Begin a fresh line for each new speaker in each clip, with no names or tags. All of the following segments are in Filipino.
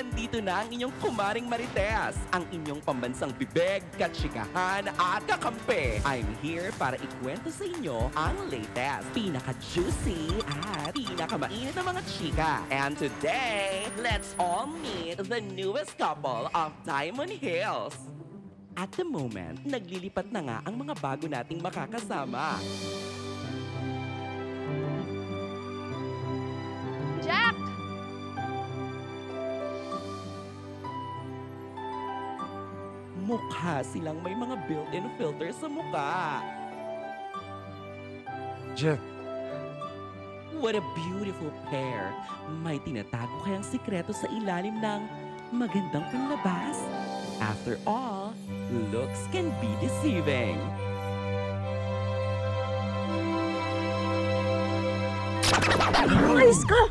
Nandito na ang inyong kumaring Marites, ang inyong pambansang bibeg, katsikahan at kakampi. I'm here para ikwento sa inyo ang latest, pinaka-juicy at pinaka-mainit na mga chika. And today, let's all meet the newest couple of Diamond Hills. At the moment, naglilipat na nga ang mga bago nating makakasama.
Jack!
Mukha silang may mga built-in filters sa mukha.
Jack.
What a beautiful pair. May tinatago kayang sikreto sa ilalim ng magandang panlabas. After all, looks can be deceiving.
Alis ka!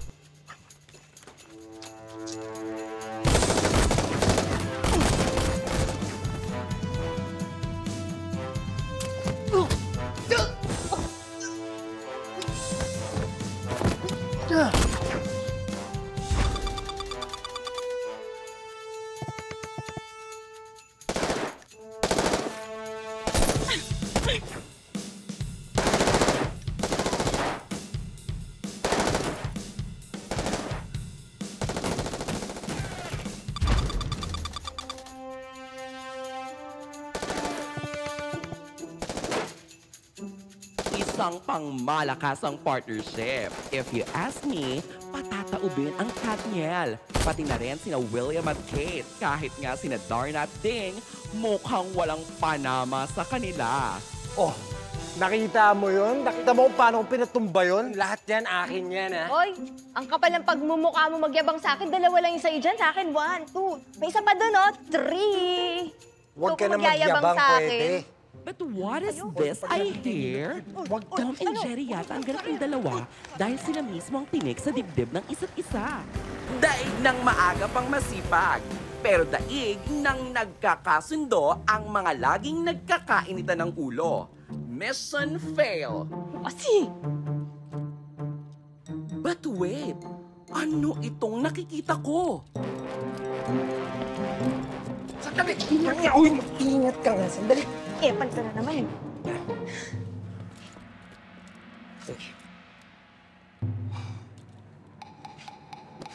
Isang pangmalakasang partnership. If you ask me, patataubin ang Katniel. Pati na rin sina William at Kate. Kahit nga sina Darna at Ding, mukhang walang panama sa kanila.
Oh, nakita mo yun? Nakita mo kung paano kung pinatumba yun? Lahat yan, akin yan, ha?
Hoy, ang kapal ng pagmumukha mo magyabang sa akin. Dalawa lang yung sa'yo dyan. Sa akin, 1, 2. May isa pa dun, oh. 3.
Huwag ka na magyabang, pwede.
But what is this I hear? Tom and Jerry yata ang ganap ng dalawa dahil sila mismo ang tinik sa dibdib ng isa't isa. Daig ng maaga pang masipag, pero daig ng nagkakasundo ang mga laging nagkakainitan ng ulo. Mission fail.
Asi!
But wait, ano itong nakikita ko?
Sandali! Uy, ingat ka nga. Sandali!
Eh, pansa na naman.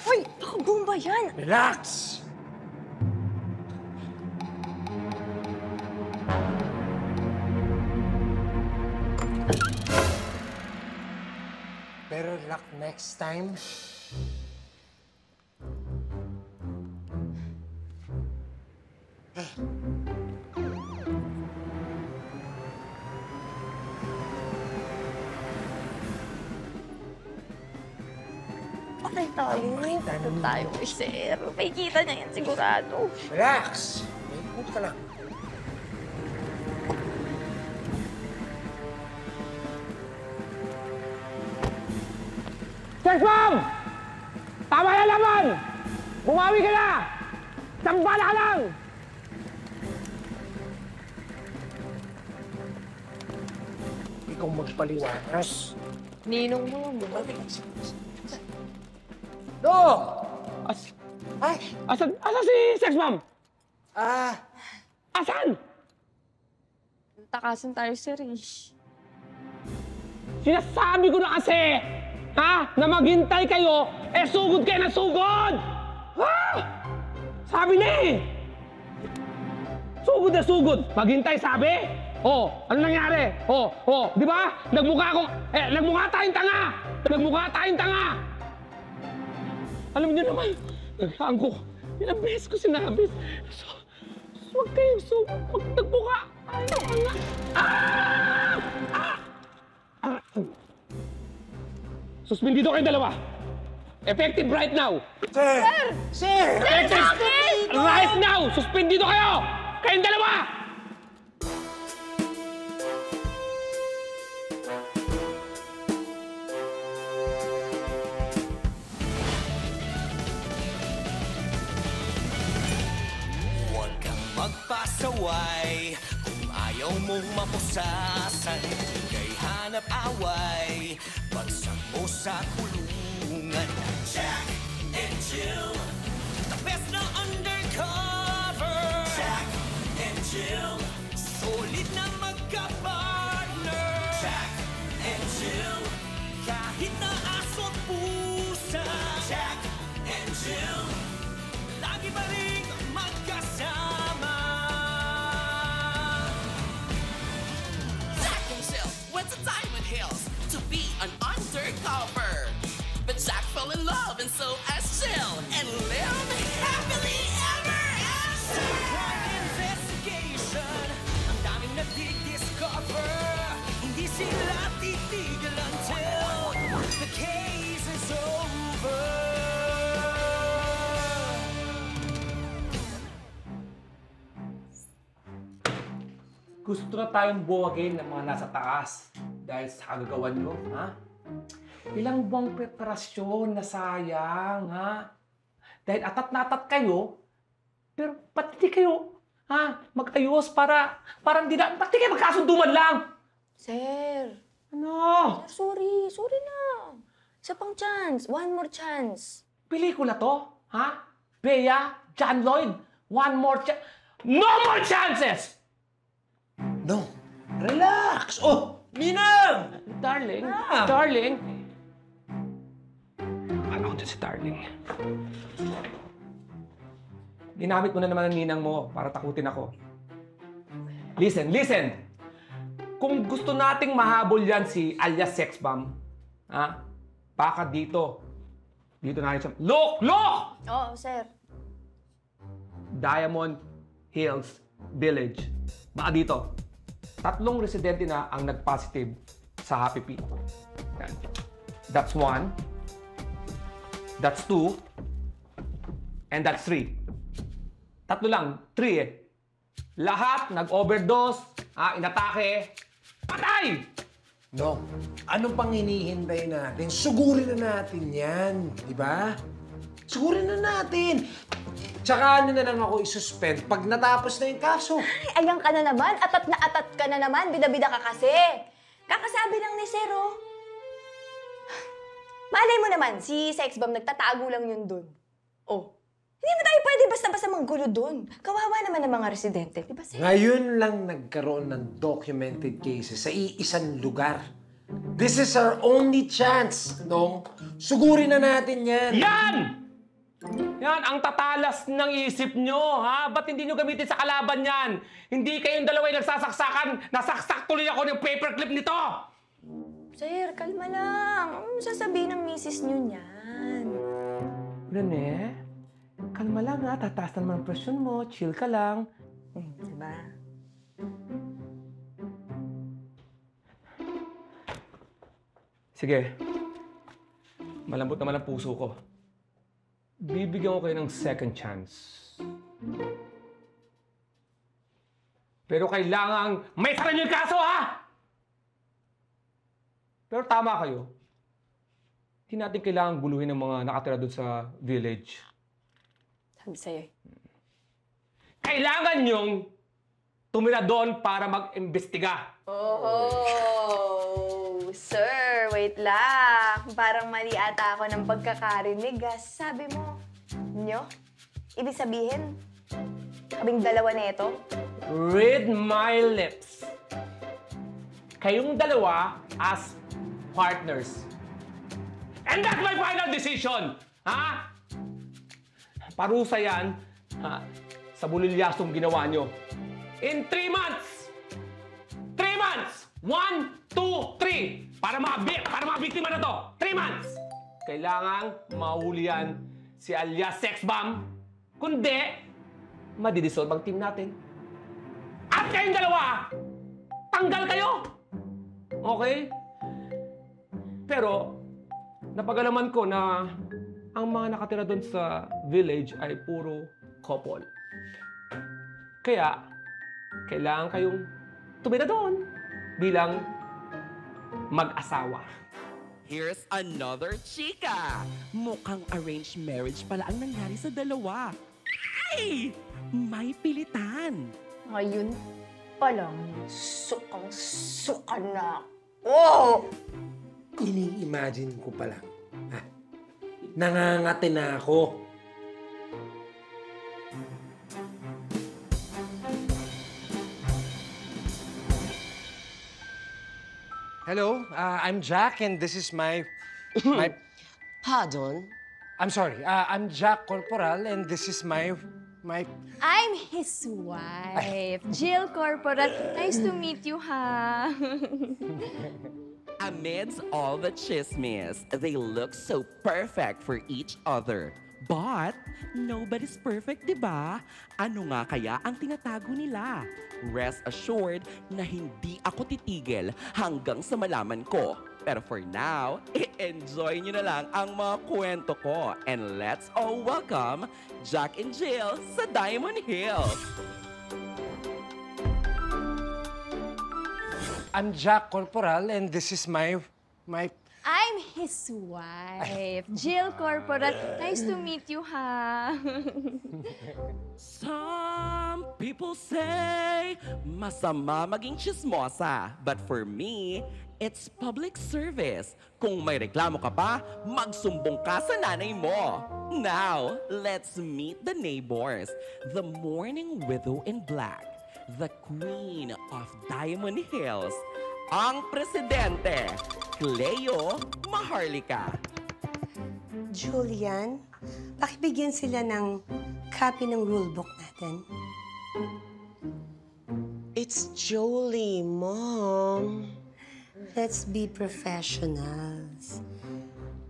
Hoy, bomba yan!
Relax! Better luck next time.
Patay tayo. Patay tayo, sir. May kita niya yan sigurado.
Relax! Ikot ka lang.
Sex Bomb! Tama na laban! Bumawi ka na! Sambala ka lang!
Ikaw magpaliwanas.
Ninong mo yung bumalik.
Dok! Ay!
Asan si Sex Bomb? Asan?
Takasan tayo, sir.
Sinasabi ko na kasi, ha? Na maghintay kayo, sugod kayo na sugod! Ha? Sabi na eh! Sugod na sugod! Maghintay, sabi? Oh, ano nangyari? Oh, di ba? Nagmukha tayong tanga! Nagmukha tayong tanga! Alam niyo naman, naghaan ko. Ilang beses ko sinabi. So, huwag kayong sugod. Pag nagmukha, ayaw ka nga. Suspendido kayong dalawa. Effective right now.
Sir! Sir!
Effective right now! Suspendido kayo! Kayong dalawa!
Huwag kang magpasaway kung ayaw mong mapusasan. Kay hanap away, bagsak mo sa kulungan. Jack and Jill, the best Jill, solid na magka-partner. Jack and Jill, kahit na aso't pusa. Jack and Jill, lagi pa rin magkasama.
Jack himself went to Diamond Hills to be an undercover. But Jack fell in love and so as Jill and lived happily ever after.
Crime investigation, ang daming nadi-discover. Hindi sila titigil until the case is over.
Gusto na tayong buwagin ng mga nasa taas dahil sa kagagawan nyo, ha? Ilang buwang preparasyon na sayang, ha? Dahil atat na atat kayo, pero ba't di kayo, ha? Mag-ayos para hindi na, ba't di kayo magkasunduman lang?
Sir,
Ano?
sorry. Sorry na. Isa pang chance. One more chance.
Pelikula to, ha? Bea, John Lloyd, one more chance. No more chances!
No. Relax. Oh, Ninang!
Darling,
Ah.
darling. Ano ko dyan si darling? Ginamit mo na naman ang ninang mo para takutin ako. Listen. Kung gusto nating mahabol yan si alias Sex Bomb, ha? Baka dito. Dito na rin siya. Look!
Oo, sir.
Diamond Hills Village. Baka dito. 3 residente na ang nag-positive sa Happy Pea. Yan. That's 1. That's 2. And that's 3. 3 lang. 3 eh. Lahat nag-overdose, inatake, patay!
No. Anong pang hinihintay natin? Sugurin na natin yan. Di ba? Sugurin na natin. Tsaka ano na lang ako isuspend pag natapos na yung kaso.
Ay, ayan ka na naman. Atat na atat ka na naman. Bida-bida ka kasi. Kakasabi lang ni Sir, oh. Malay mo naman, si Sex Bomb nagtatago lang yun dun. Oh. Hindi mo tayo pwede basta-basta manggulo dun. Kawawa naman ang mga residente. Di ba, Sir?
Ngayon lang nagkaroon ng documented cases sa iisang lugar. This is our only chance, Dong. Sugurin na natin yan.
Yan! Yan, ang tatalas ng isip nyo, ha? Ba't hindi nyo gamitin sa kalaban yan? Hindi kayong dalawa yung nagsasaksakan. Nasaksak tuloy ako ng paperclip nito!
Sir, kalma lang. Ano sasabihin ng misis nyo niyan?
Rene, kalma lang ha. Tataas na naman ang presyon mo. Chill ka lang.
Diba?
Sige. Malambot naman ang puso ko. Bibigyan ko kayo ng second chance. Pero kailangang may saran yung kaso, ha? Pero tama kayo. Hindi natin kailangang guluhin ng mga nakatira doon sa village.
Sabi sa'yo eh.
Kailangan yung tumira doon para mag-imbestiga.
Oh, sir, wait lang. Parang mali ata ako ng pagkakarinig. Sabi mo, nyo? Ibig sabihin, kaming dalawa na ito?
Read my lips. Kayong dalawa as partners. And that's my final decision! Ha? Parusa yan, ha? Sa bulilyasong ginawa nyo. In 3 months! 3 months! 1, 2, 3! Para mga biktima na to. 3 months! Kailangang mahuli yan si alias Sex Bomb. Kundi, madidissolve ang team natin. At kayong dalawa, tanggal kayo! Okay? Pero, napagalaman ko na ang mga nakatira doon sa village ay puro couple. Kaya, kailangan kayong tumira doon bilang mag-asawa.
Here's another chika. Mukhang arranged marriage pala ang nangyari sa dalawa. Ay! May pilitan.
Ngayon pa lang, sukang-suka na ako.
Ini-imagine ko pa lang. Ha? Nangangati na ako. Hello, I'm Jack and this is my...
Pardon?
I'm sorry, I'm Jack Corporal and this is my...
I'm his wife, Jill Corporal. Nice to meet you, ha?
Amidst all the chismis, they look so perfect for each other. But, nobody's perfect, diba? Ano nga kaya ang tinatago nila? Rest assured na hindi ako titigil hanggang sa malaman ko. Pero for now, i-enjoy nyo na lang ang mga kwento ko. And let's all welcome Jack and Jill sa Diamond Hills.
I'm Jack Corporal and this is my...
I'm his wife, Jill Corporal. Nice to meet you, ha?
Some people say masama maging chismosa. But for me, it's public service. Kung may reklamo ka pa, magsumbong ka sa nanay mo. Now, let's meet the neighbors. The Morning Widow in Black. The Queen of Diamond Hills. Ang Presidente, Cleo Maharlika.
Julian, pakibigyan sila ng copy ng rulebook natin.
It's Jolie, Mom.
Let's be professionals.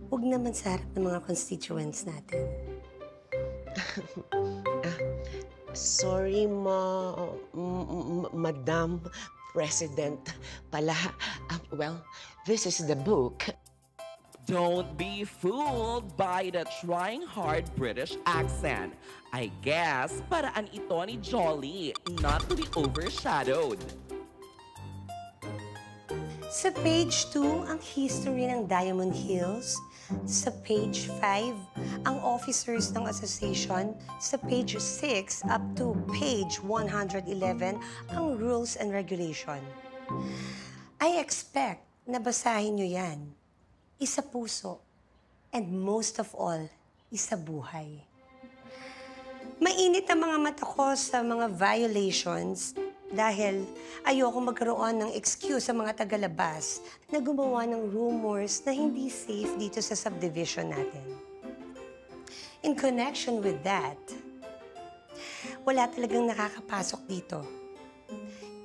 Huwag naman sa harap ng mga constituents natin.
Sorry, Madam President. Pala, well, this is the book.
Don't be fooled by the trying hard British accent. I guess paraan ito ni Jolly not to be overshadowed.
Sa page 2, ang history ng Diamond Hills. Sa page 5, ang officers ng association. Sa page 6 up to page 111, ang rules and regulation. I expect na basahin nyo yan. Isa puso. And most of all, isa buhay. Mainit ang mga mata ko sa mga violations dahil ayoko magkaroon ng excuse sa mga tagalabas na gumawa ng rumors na hindi safe dito sa subdivision natin. In connection with that, wala talagang nakakapasok dito.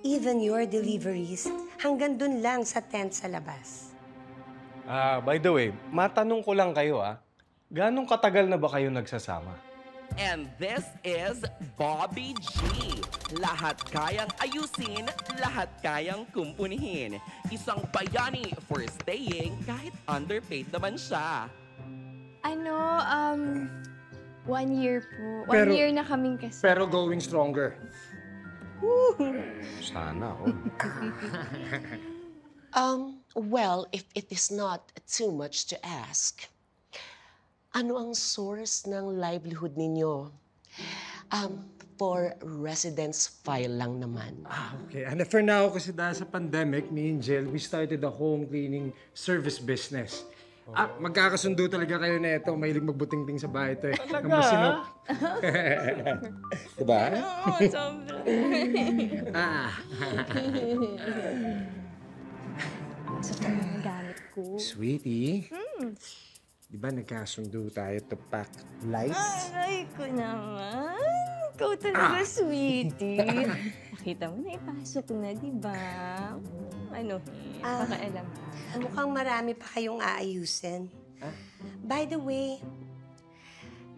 Even your deliveries, hanggang dun lang sa tent sa labas.
By the way, matanong ko lang kayo ganong katagal na ba kayo nagsasama?
And this is Bobby G. Lahat kayang ayusin, lahat kayang kumpunihin. Isang bayani for staying kahit underpaid naman siya.
1 year po.
Pero-
1 year na kaming kasama.
Pero going stronger.
Sana ako.
Well, if it is not too much to ask, ano ang source ng livelihood ninyo? For residence file lang naman.
Okay, and for now, kasi dahil sa pandemic, me and Jill, we started a home cleaning service business. Magkakasundo talaga kayo na ito. Mahilig magbuting-ting sa bahay ito eh. Ang masinok. Diba?
Oo, sobra. Sa mga gamit ko.
Sweetie, di ba nagkasundo tayo to pack lights?
Aray ko naman. Ikaw talaga, sweetie. Nakita mo na ipasok na, di ba? Pakialam.
Mukhang marami pa kayong aayusin. By the way,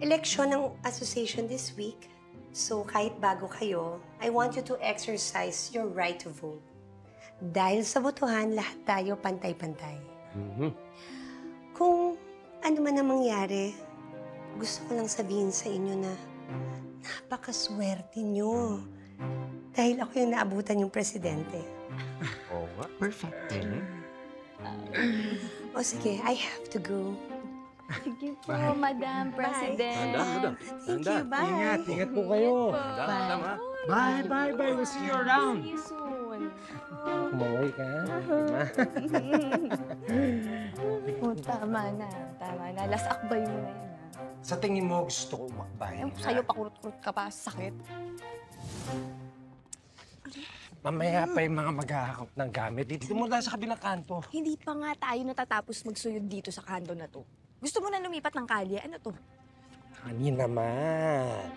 election ng association this week. So kahit bago kayo, I want you to exercise your right to vote. Dahil sa botohan, lahat tayo pantay-pantay. Kung ano man ang mangyari, gusto ko lang sabihin sa inyo na napakaswerte nyo. Dahil ako yung naabutan yung presidente.
Oo nga.
Perfect.
O sige, I have to go.
Sige po, Madam President.
Thank you, bye.
Ingat po kayo.
Bye.
Bye. We'll see you around.
See you soon.
Kumaway ka.
Oh, tama na. Last akbay mo na yan,
Sa tingin mo, gusto ko umakbay.
Sa'yo, pakurot-kurot ka pa. Sakit.
Mamaya pa yung mga maghahakot ng gamit. Dito muna tayo sa kabilang kanto.
Hindi pa nga tayo natatapos magsuyod dito sa kanto na to. Gusto mo na lumipat ng kalye? Ano to?
Honey naman.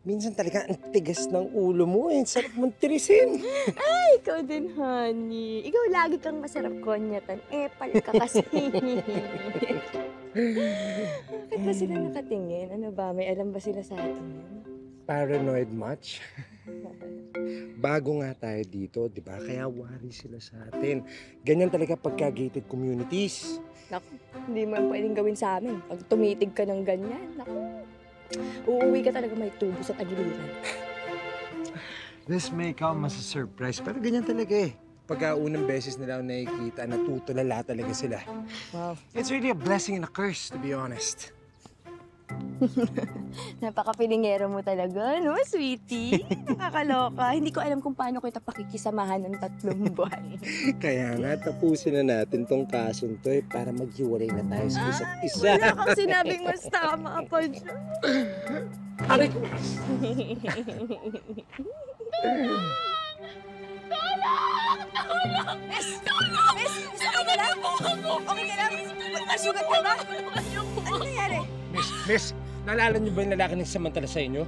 Minsan talaga ang tigas ng ulo mo eh. Sarap mong tirisin.
Ay, ikaw din, honey. Ikaw lagi kang masarap konyatan. Pal ka kasi. Bakit ba sila nakatingin? Ano ba? May alam ba sila sa atin?
Paranoid much? Bago nga tayo dito, di ba? Kaya worry sila sa atin. Ganyan talaga pagka-gated communities.
Naku, hindi mo yan pwedeng gawin sa amin. Pag tumitig ka ng ganyan, naku, uuwi ka talaga may tubo sa tagiliran.
This may come as a surprise, pero ganyan talaga eh. Pagka unang beses nila ako nakikita, natutulala talaga sila.
Wow.
It's really a blessing and a curse, to be honest.
Napaka-pilingero mo talaga, no, sweetie? Nakakaloka. Hindi ko alam kung paano kita pakikisamahan ng 3 buwan.
Kaya nga, tapusin na natin tong kasong to eh, para maghiwalay na tayo sa isa't isa.
Wala kang sinabing mas tama pa dyan.
Aray ko!
Miss! Okay ka lang? Okay ka lang? Nasugat ka ba? Ano nangyari?
Miss, naalala niyo ba yung lalaki ng samantala sa inyo?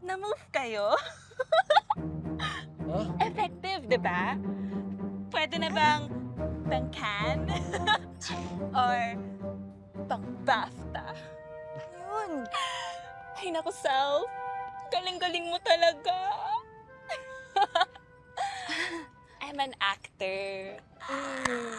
Na-move kayo?
Huh?
Effective, di ba? Pwede na bang pang-can? Or pang-BAFTA?
Yun.
Ay, naku, Sal. Galing-galing mo talaga. I'm an actor.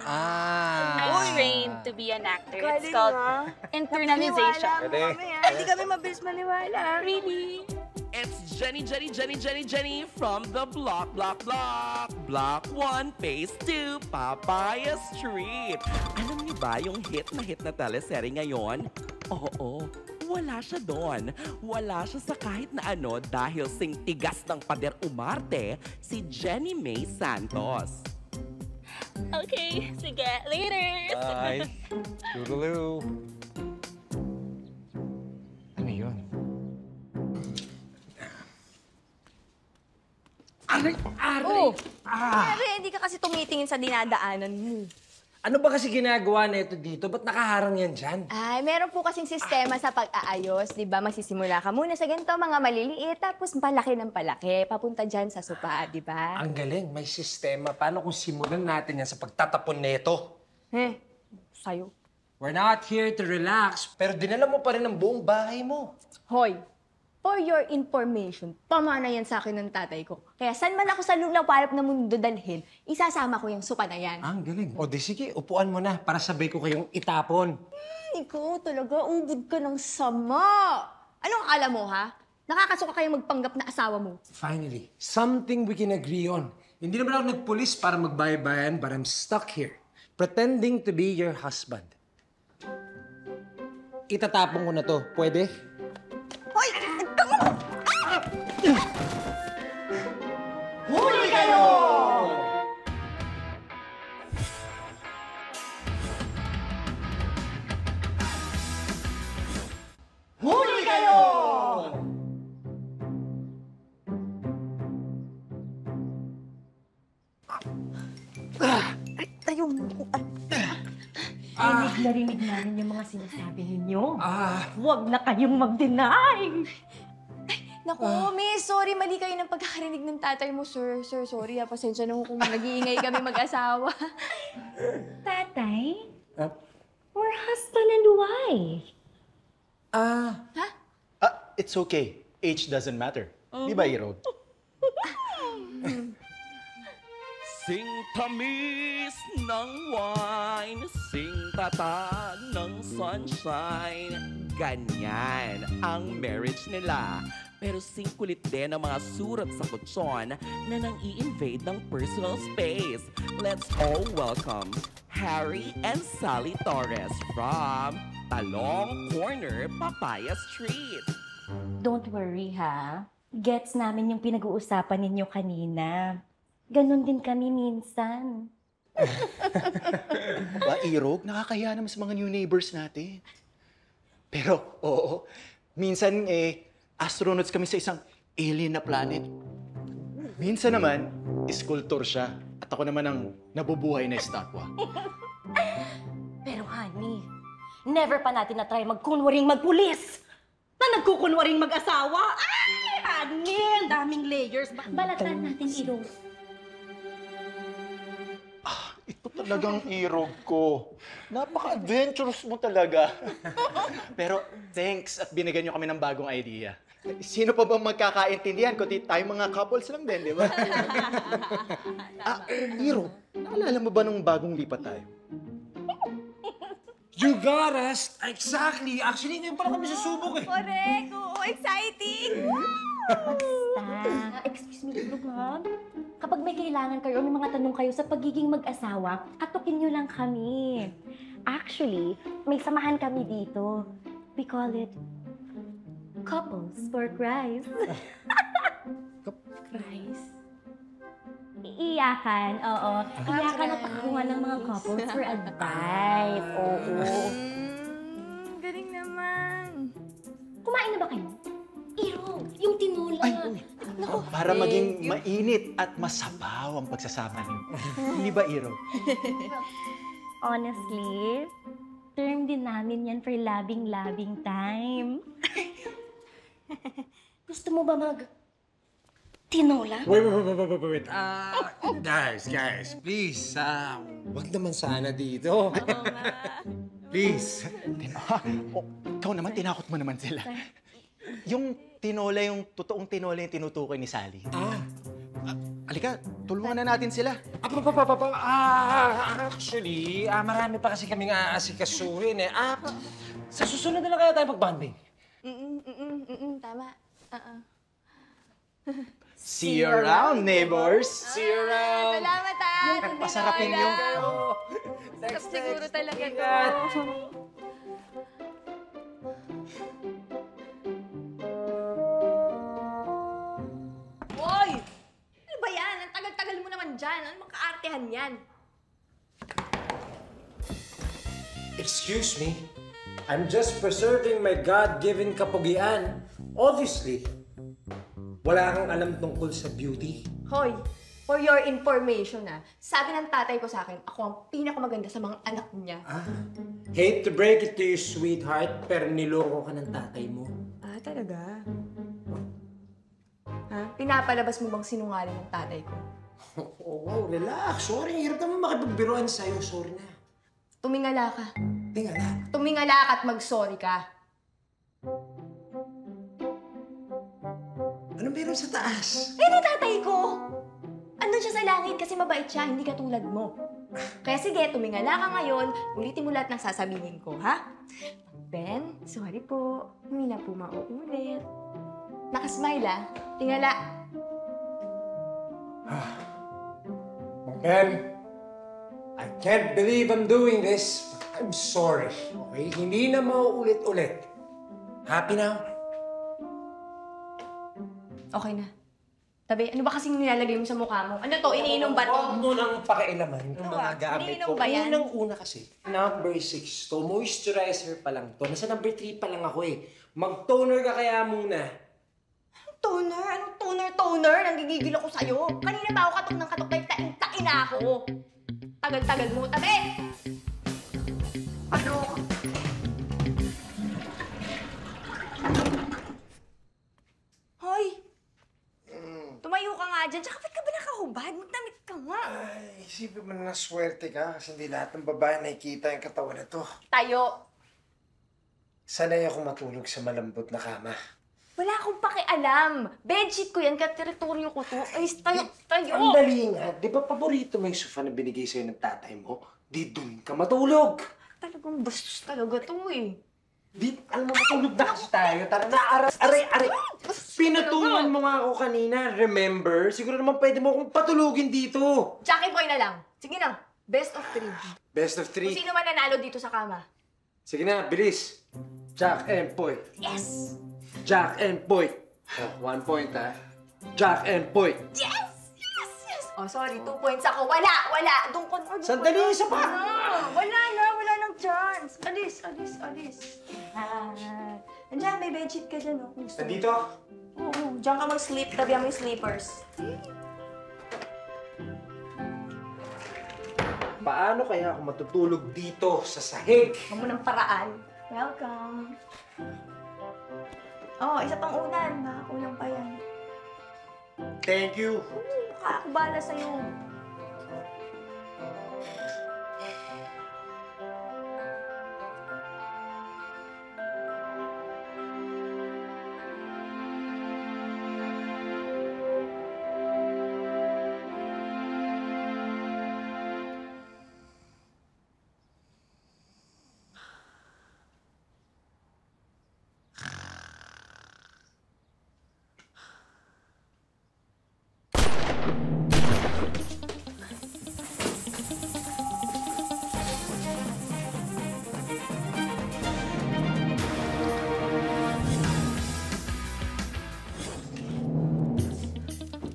I'm trained to be an actor. It's
Galing
called
ah.
internalization.
Maniwala mo mamaya. Hindi kami mabilis maniwala.
Really?
It's Jenny from the Block. Block 1, Phase 2, Papaya Street. Alam niyo ba yung hit na teleserye ngayon? Oo, wala siya doon. Wala siya sa kahit na ano dahil sing tigas ng pader umarte si Jenny May Santos.
Okay, sige. Later.
Bye. Toodaloo.
Ano yun? Aray!
Oh, Mary, hindi ka kasi tumitingin sa dinadaanan mo.
Ano ba kasi ginagawa na ito dito? Ba't nakaharang yan dyan?
Ay, meron po kasing sistema sa pag-aayos, di ba? Magsisimula ka muna sa ganito, mga maliliit, tapos palaki ng palaki, papunta dyan sa sopa, di ba?
Ang galing, may sistema. Paano kung simulan natin yan sa pagtatapon nito?
Sa'yo.
We're not here to relax, pero dinala mo pa rin ang buong bahay mo.
Hoy, for your information, pamana yan sa akin ng tatay ko. Kaya saan man ako sa lulawalap na mundo dalhin, isasama ko yung sopa na yan.
Ang galing. O di sige, upuan mo na para sabay ko kayong itapon.
Ikaw talaga, ubod ka ng sama. Anong akala mo, ha? Nakakasuka kayong magpanggap na asawa mo.
Finally, something we can agree on. Hindi naman ako nagpulis para magbayabayan, but I'm stuck here, pretending to be your husband. Itatapon ko na to. Pwede?
Hoy!
Huli kayo! Huli kayo!
Tayo mo.
Rinig na rinig namin yung mga sinasabi ninyo.
Ah,
Huwag na kayong mag-deny!
Naku, miss, sorry, mali kayo ng pagkakarinig ng tatay mo, sir. Sir, sorry, pasensya na kung nag-iingay kami mag-asawa.
Tatay,
ah,
we're husband and wife.
It's okay. Age doesn't matter. Di ba, Irog?
Sing tamis ng wine, sing tatag ng sunshine. Ganyan ang marriage nila. Pero sing kulit din ang mga surat sa kutsyon na nang i-invade ng personal space. Let's all welcome Harry and Sally Torres from Talong Corner, Papaya Street.
Don't worry, ha? Gets namin yung pinag-uusapan ninyo kanina. Ganon din kami minsan.
Ba, Irog? Nakakahiya naman sa mga new neighbors natin. Pero, oo, minsan astronauts kami sa isang alien na planet. Minsan naman, sculptor siya. At ako naman ang nabubuhay na estatwa.
Pero honey, never pa natin na-try magkunwaring magpulis. Na nagkukunwaring mag-asawa. Ay, honey, ang daming layers. Balatan natin, Iro.
Ito talagang irog ko. Napaka-adventurous mo talaga. Pero thanks at binigyan niyo kami ng bagong idea. Sino pa ba magkakaintindihan kundi tayong mga couples lang din, di ba? Iro, naalala mo ba nung bagong lipat tayo?
You got us! Exactly! Actually, ngayon pala kami susubok eh.
Correct! Oo, exciting!
Basta, excuse me, Lugman. Kapag may kailangan kayo, may mga tanong kayo sa pagiging mag-asawa, katukin nyo lang kami. Actually, may samahan kami dito. We call it Couples for Christ.
Christ.
Iiyakan, oo. Iiyakan at pakakuha ng mga couples for advice. Oo.
Galing naman.
Kumain na ba kayo? Iro, yung tinola.
Ay, uy. Para maging mainit at masabaw ang pagsasama niyo. Hindi ba, Iro?
Honestly, term din namin yan for labing-labing time. Gusto mo ba tinola?
Wait. Guys, please, wag naman sana dito. Please.
Ikaw naman, tinakot mo naman sila. Yung tinola, yung totoong tinola yung tinutukoy ni Sally. Halika, tulungan na natin sila.
Actually, marami pa kasi kaming aasikasuhin eh. Sa susunod na lang kaya tayo mag-bonding.
Tama.
See you around, neighbors!
See you around!
Salamat
Pasarapin niyo.
Siguro talaga to. Hoy! Ano ba yan? Ang tagal-tagal mo naman dyan. Ano mang kaartehan yan?
Excuse me? I'm just preserving my God-given kapugian. Obviously, wala kang alam tungkol sa beauty.
Hoy! For your information sabi ng tatay ko sa akin, ako ang pinakamaganda sa mga anak niya.
Hate to break it to you, sweetheart, pero niloko ka ng tatay mo.
Talaga? Pinapalabas mo bang sinungaling ng tatay ko?
Oo, relax. Sorry, hirap naman makipagbiruan sa'yo. Sorry na.
Tumingala ka.
Tingala.
Tumingala ka at mag-sorry ka.
Ano meron sa taas?
Eh, di tatay ko! Andun siya sa langit kasi mabait siya, hindi katulad mo. Kaya sige, tumingala ka ngayon, ulitin mo lahat ng sasabihin ko, ha? Ben, sorry po. Hindi na po mauulit. Nakasmile, Tingala.
Ben, I can't believe I'm doing this. I'm sorry, okay? Hindi na mauulit-ulit. Happy now?
Okay na. Tabi, ano ba kasing nilalagay mo sa mukha mo? Ano to? Iniinom ba to?
Huwag mo nang pakialaman ng mga gamit
iniinom
ko.
ba yan?
Unang-una kasi, number 6 to. Moisturizer pa lang to. Nasa number 3 pa lang ako eh. Mag-toner ka kaya muna.
Toner? Anong toner? Nanggigigil ako sa'yo. Kanina pa ako katok ng katok dahil taing-takin na ako. Tagal-tagal mo. Tabi! Ano? Hoy! Tumayo ka nga dyan. Tsaka ba't ka ba nakahubad? Magdamit ka nga.
Ay, isipin mo na swerte ka kasi hindi lahat ng babae nakikita yung katawan na to.
Tayo.
Sanay ako matulog sa malambot na kama.
Wala akong pakialam. Bedsheet ko yan, ka-teritoryo ko to. Ay, tayo.
Ang dali nga. Di ba paborito mo yung sofa na binigay sa'yo ng tatay mo? Di dun ka matulog.
Talagang bastos talaga to eh.
Di, alam mo, matulog na kasi tayo. Tara na, aray. Pinutungan mo nga ako kanina, remember? Siguro naman pwede mo akong patulugin dito.
Jackie boy na lang. Sige na, best of 3.
Best of
Kung
3.
sino man nanalo dito sa kama.
Sige na, bilis. Jack and Poy.
Yes!
Jack and Poy. Oh, 1 point, ha? Jack and Poy.
Yes! Oh, sorry, 2 points ako. Wala! Doon ko.
Sandali, isa pa!
Wala nang chance. Alis. Andiyan, may bedsheet ka dyan, oh. Gusto mo.
Nandito?
Oo, Diyan ka mag-sleep. Tabihan mo yung sleepers.
Paano kaya ako matutulog dito sa sahig?
Huwag mo ng paraan. Welcome. Oh, isa pang unan. Baka kulang pa yan.
Thank you.
Ako bahala sa'yo.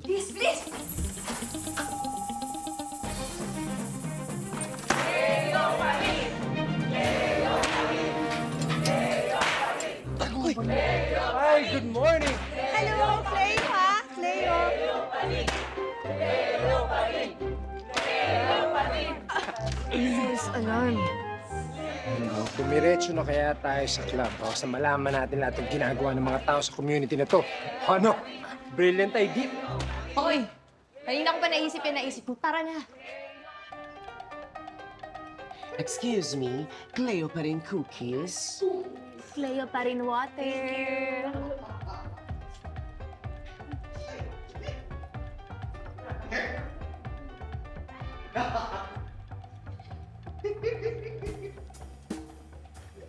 Please, please!
Hi, good morning.
Hello, Cleo, ha? Cleo.
False alarm.
Dumiretso na kaya tayo sa club para sa malaman natin lahat ng ginagawa ng mga tao sa community na to. Ano? Brilliant idea.
Hoy! Kanina ko pa naisip mo. Tara na.
Excuse me, Cleo pa rin cookies?
Cleo pa rin water.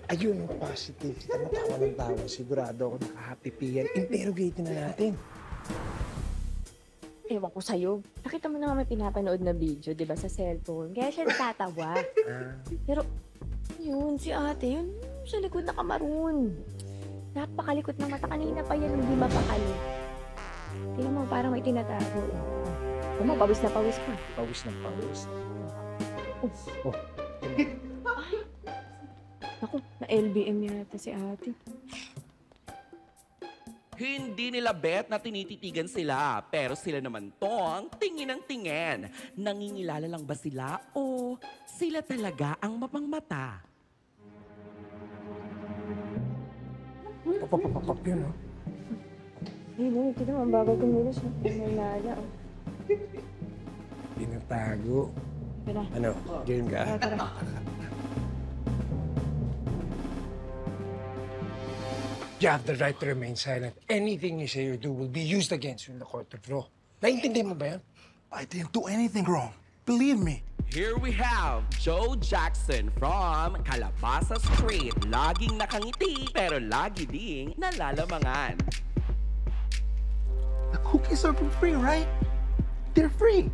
Ayun, ang positive. Kita mo, tawa ng tawa. Sigurado ako naka-happy yan. Interrogate na natin.
Ewan ko sa'yo. Nakita mo naman may pinapanood na video, di ba, sa cellphone. Kaya siya natatawa. Pero, yun, si ate, yun, sa likod na kamaroon. Napakalikot ng mata. Kanina pa yan, hindi mapakali. Tingnan mo, parang may tinatago. Tingnan mo, pawis na pawis pa.
Pawis ng pawis. Oh.
Naku, na-LBM yata si ate.
Hindi nila bet na tinititigan sila, pero sila naman tong tingin ng tingin. Nangingilala lang ba sila o sila talaga ang mapangmata?
Papapapapap yun, oh.
Ayun, ito naman, bagal kumilos. Nalala, oh.
Pinatago.
Tara.
Ano? Game ka?
Tara.
You have the right to remain silent. Anything you say or do will be used against you in the court of law. Naintindihan mo ba yan?
I didn't do anything wrong. Believe me.
Here we have Joe Jackson from Calabasa Street. Laging nakangiti pero lagi ding nalalamangan.
The cookies are for free, right? They're free.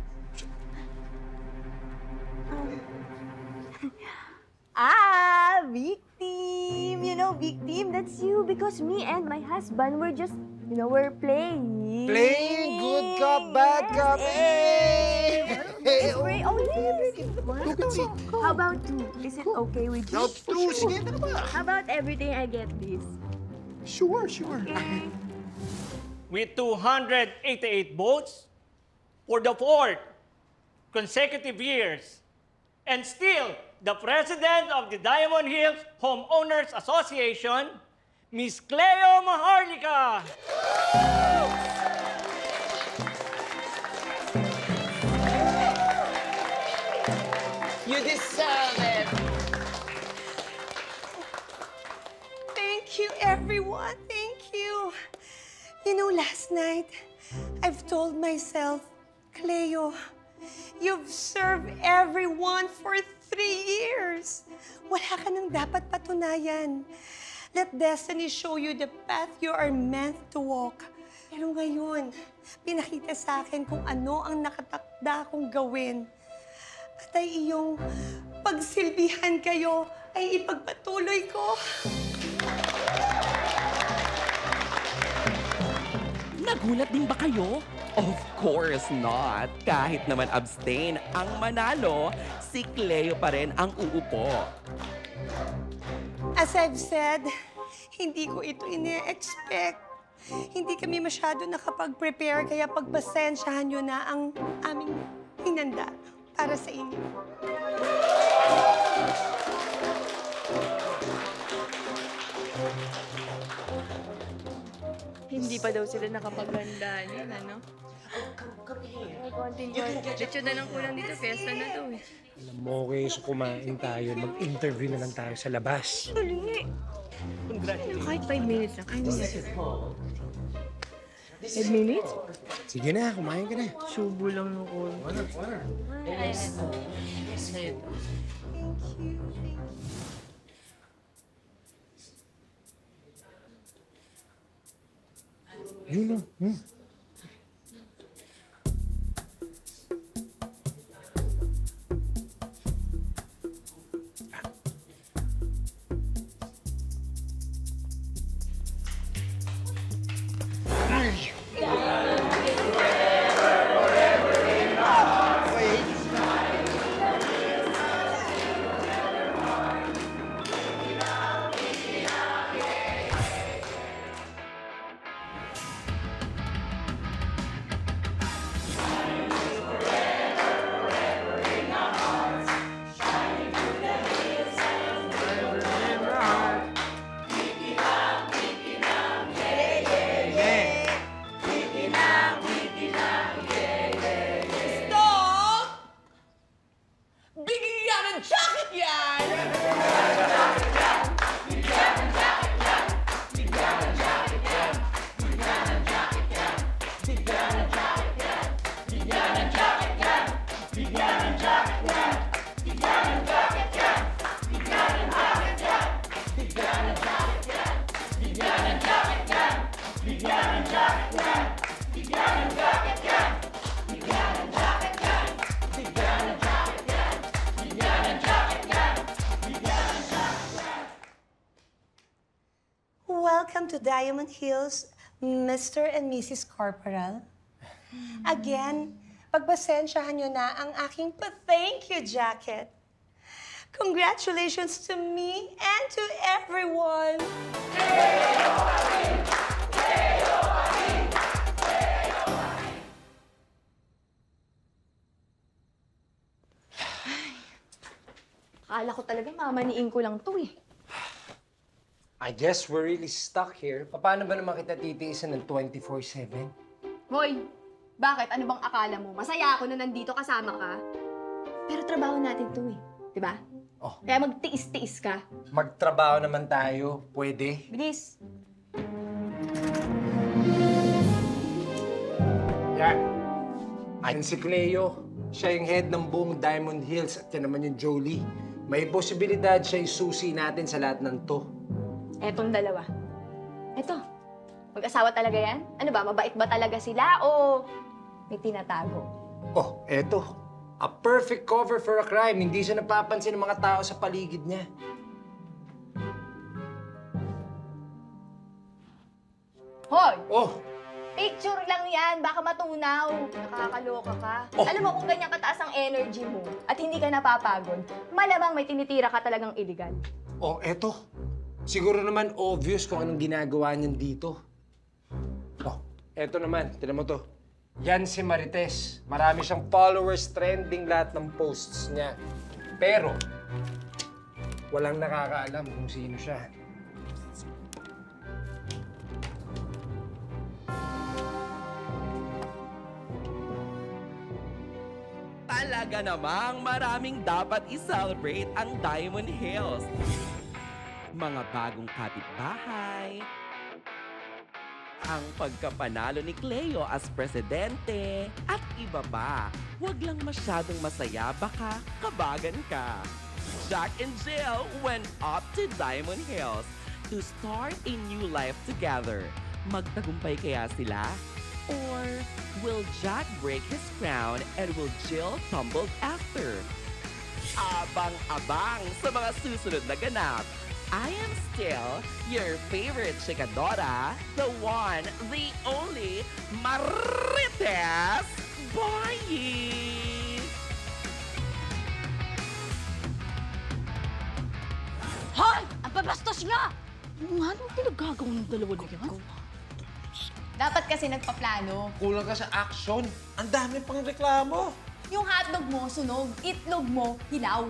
Victim! You know, victim, that's you. Because me and my husband were just, we're playing.
Playing good cop, bad cop. Hey!
It's free. Oh, yes. How about two? Is it okay with you?
Sige, ano ba?
How about everything I get this?
Sure.
Okay.
With 288 votes for the 4th consecutive years, and still the president of the Diamond Hills Homeowners Association, Miss Cleo Maharlika.
You deserve it!
Thank you, everyone. Thank you. You know, last night, I've told myself, Cleo, you've served everyone for 3 years. Wala ka nang dapat patunayan. Let destiny show you the path you are meant to walk. Pero ngayon, pinakita sa akin kung ano ang nakatakda kong gawin. At ay iyong pagsilbihan kayo ay ipagpatuloy ko.
Nagulat din ba kayo? Of course not. Kahit naman abstain ang manalo, si Cleo pa rin ang uupo.
As I've said, hindi ko ito ine-expect. Hindi kami masyado nakapag-prepare, kaya pagpasensyahan nyo na ang aming hinanda para sa inyo.
Hindi pa daw sila nakapaganda niyan, ano? Konting lechon na lang kulang dito, fiesta na to eh.
Alam mo, okay, so kumain tayo. Mag-interview na lang tayo sa labas.
Dali. Kahit 5 minutes lang. Ay, minutes. 5 minutes?
Sige na, kumain ka na.
Subo lang ng ko.
Yun na.
Welcome to Diamond Hills, Mr. and Mrs. Corporal. Again, pagpasensyahan nyo na ang aking pa-thank you jacket. Congratulations to me and to everyone!
Akala ko talaga mamaniin ko lang to eh.
I guess we're really stuck here. Paano ba naman kita titiisan ng 24/7?
Hoy, bakit? Ano bang akala mo? Masaya ako na nandito kasama ka. Pero trabaho natin to eh. Diba?
Oh.
Kaya magtiis-tiis ka.
Magtrabaho naman tayo. Pwede?
Bilis.
Yan. Ayan si Cleo. Siya yung head ng buong Diamond Hills at yan naman yung Jolie. May posibilidad siya yung susi natin sa lahat ng to.
Etong dalawa. Eto. Mag-asawa talaga yan? Ano ba? Mabait ba talaga sila o may tinatago?
Oh, eto. A perfect cover for a crime. Hindi siya napapansin ng mga tao sa paligid niya.
Hoy!
Oh!
Picture lang yan. Baka matunaw. Nakakaloka ka. Alam mo kung ganyan kataas ang energy mo at hindi ka napapagod, malamang may tinitira ka talagang illegal.
Oh, eto. Siguro naman obvious kung anong ginagawa niyan dito. Oh, eto naman. Tignan mo to. Yan si Marites. Marami siyang followers, trending lahat ng posts niya. Pero, walang nakakaalam kung sino siya.
Talaga namang maraming dapat i-celebrate ang Diamond Hills. Mga bagong kapitbahay, ang pagkapanalo ni Cleo as presidente, at iba pa. Huwag lang masyadong masaya, baka kabagan ka. Jack and Jill went up to Diamond Hills to start a new life together. Magtagumpay kaya sila? Or will Jack break his crown and will Jill tumble after? Abang-abang sa mga susunod na ganap. I am still your favorite chikadora, the one, the only, Marites Bayi!
Hoy! Ang babastos niya! Ano nga nung pinagagawa ng dalawa na yan?
Dapat kasi nagpaplano.
Kulang ka sa action. Ang dami pang reklamo.
Yung hotdog mo, sunog. Itlog mo, hilaw.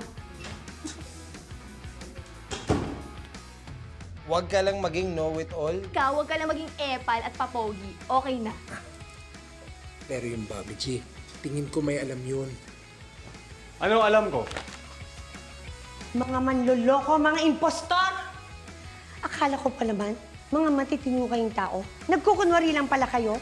Huwag ka lang maging know-it-all.
Ikaw, huwag ka lang maging epal at papogi. Okay na.
Pero yung Bobby G, tingin ko may alam yun.
Ano alam ko?
Mga manloloko, mga impostor! Akala ko pa naman, mga matitino kayong tao. Nagkukunwari lang pala kayo.